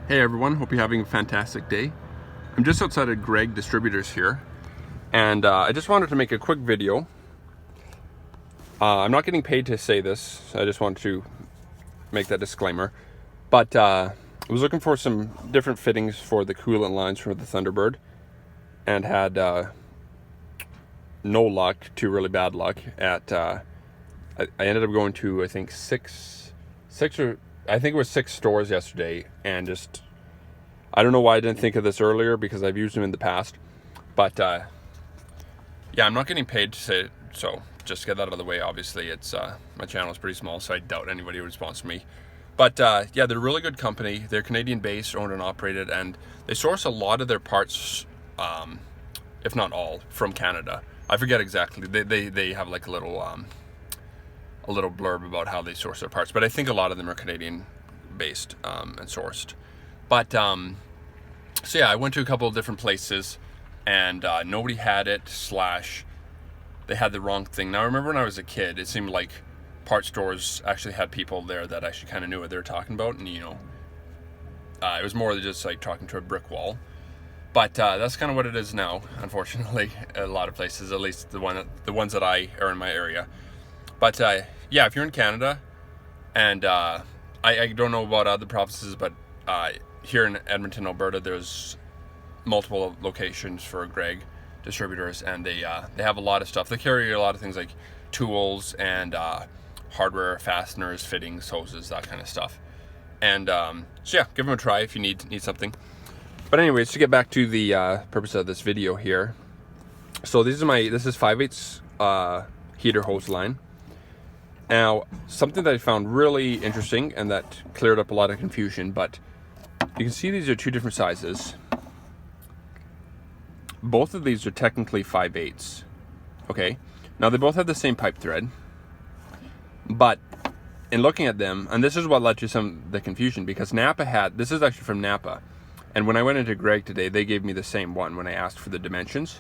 Hey everyone, hope you're having a fantastic day. I'm just outside of Greg Distributors here, and I just wanted to make a quick video. I'm not getting paid to say this, I just wanted to make that disclaimer. But I was looking for some different fittings for the coolant lines for the Thunderbird, and had no luck to really bad luck at, I ended up going to, I think, six stores yesterday, and just, I don't know why I didn't think of this earlier, because I've used them in the past. But yeah, I'm not getting paid to say it, so just to get that out of the way. Obviously, it's my channel is pretty small, so I doubt anybody would respond to me. But yeah, they're a really good company. They're Canadian based, owned and operated, and they source a lot of their parts, if not all, from Canada. I forget exactly. They have like a little blurb about how they source their parts, but I think a lot of them are Canadian based and sourced. But so yeah, I went to a couple of different places, and nobody had it, slash they had the wrong thing. Now I remember when I was a kid, it seemed like part stores actually had people there that actually kind of knew what they were talking about, and you know, it was more than just like talking to a brick wall. But that's kind of what it is now, unfortunately. A lot of places, at least the ones that I are in my area. But yeah, if you're in Canada, and I don't know about other provinces, but here in Edmonton, Alberta, there's multiple locations for Greg Distributors, and they have a lot of stuff. They carry a lot of things like tools and hardware, fasteners, fittings, hoses, that kind of stuff. And so yeah, give them a try if you need something. But anyways, to get back to the purpose of this video here. So this is 5/8 heater hose line. Now, something that I found really interesting, and that cleared up a lot of confusion, but you can see these are two different sizes. Both of these are technically 5/8. Okay, now they both have the same pipe thread, but in looking at them, and this is what led to some of the confusion, because this is actually from Napa, and when I went into Greg today, they gave me the same one when I asked for the dimensions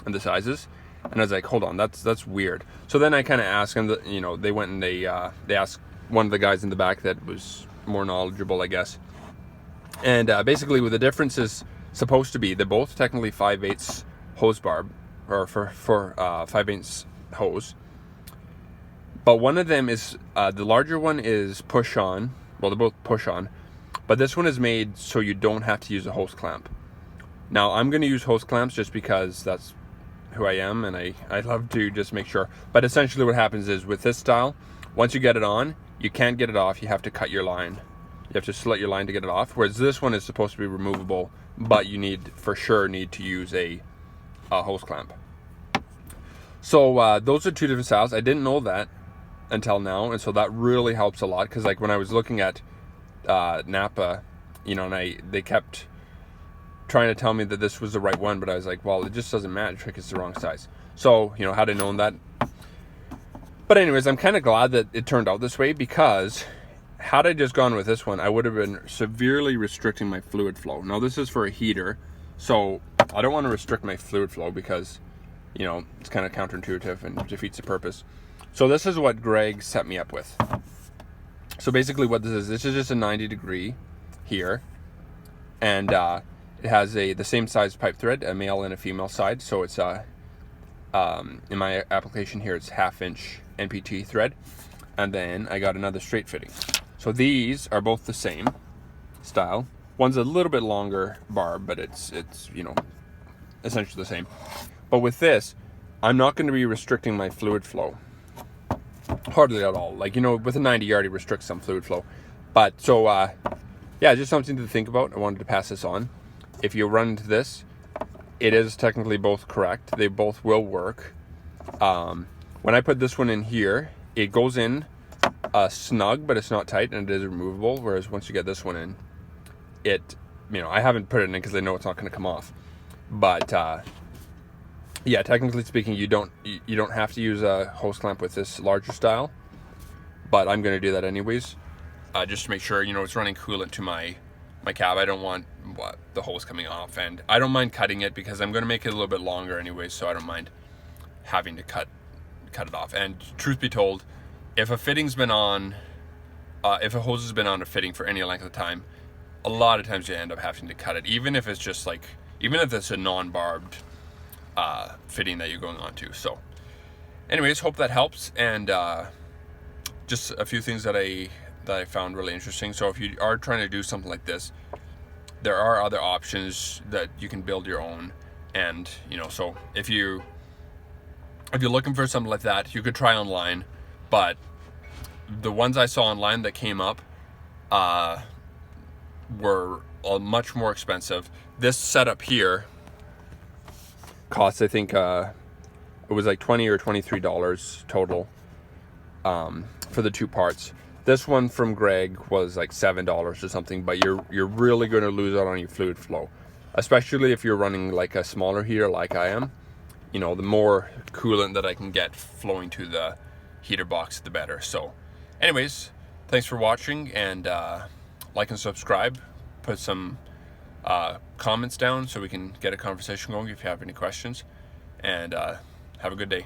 and the sizes. And I was like, hold on, that's weird. So then I kind of asked, and you know, they went and they asked one of the guys in the back that was more knowledgeable, I guess. And basically, what the difference is supposed to be, they're both technically 5/8 hose barb, or for 5/8 hose. But one of them is the larger one is push on. Well, they're both push on, but this one is made so you don't have to use a hose clamp. Now I'm going to use hose clamps just because that's who I am, and I love to just make sure. But essentially what happens is, with this style, once you get it on, you can't get it off. You have to cut your line. You have to slit your line to get it off, whereas this one is supposed to be removable, but you for sure need to use a hose clamp. So those are two different styles. I didn't know that until now, and so that really helps a lot, because like when I was looking at Napa, you know, and they kept trying to tell me that this was the right one, but I was like, well, it just doesn't match because it's the wrong size. So, you know, had I known that. But anyways, I'm kind of glad that it turned out this way, because had I just gone with this one, I would have been severely restricting my fluid flow. Now this is for a heater, so I don't want to restrict my fluid flow, because, you know, it's kind of counterintuitive and defeats the purpose. So this is what Greg set me up with. So basically what this is just a 90-degree here, and it has the same size pipe thread, a male and a female side. So it's in my application here, it's 1/2-inch NPT thread, and then I got another straight fitting. So these are both the same style. One's a little bit longer barb, but it's you know, essentially the same. But with this, I'm not going to be restricting my fluid flow, hardly at all. Like, you know, with a 90, you already restrict some fluid flow. But so yeah, just something to think about. I wanted to pass this on. If you run into this, it is technically both correct. They both will work. When I put this one in here, it goes in snug, but it's not tight, and it is removable. Whereas once you get this one in, you know, I haven't put it in because I know it's not going to come off. But yeah, technically speaking, you don't have to use a hose clamp with this larger style. But I'm going to do that anyways, just to make sure, you know, it's running coolant to my cab. I don't want the hose coming off, and I don't mind cutting it, because I'm going to make it a little bit longer anyway, so I don't mind having to cut it off. And truth be told, if a fitting's been on, if a hose has been on a fitting for any length of time, a lot of times you end up having to cut it, even if it's just like, even if it's a non-barbed fitting that you're going on to. So anyways, hope that helps. And just a few things that I found really interesting. So if you are trying to do something like this, there are other options that you can build your own. And so if you're looking for something like that, you could try online. But the ones I saw online that came up were much more expensive. This setup here costs, I think, it was like $20 or $23 total for the 2 parts. This one from Greg was like $7 or something, but you're really going to lose out on your fluid flow, especially if you're running like a smaller heater like I am. The more coolant that I can get flowing to the heater box, the better. So anyways, thanks for watching, and like and subscribe. Put some comments down so we can get a conversation going if you have any questions, and have a good day.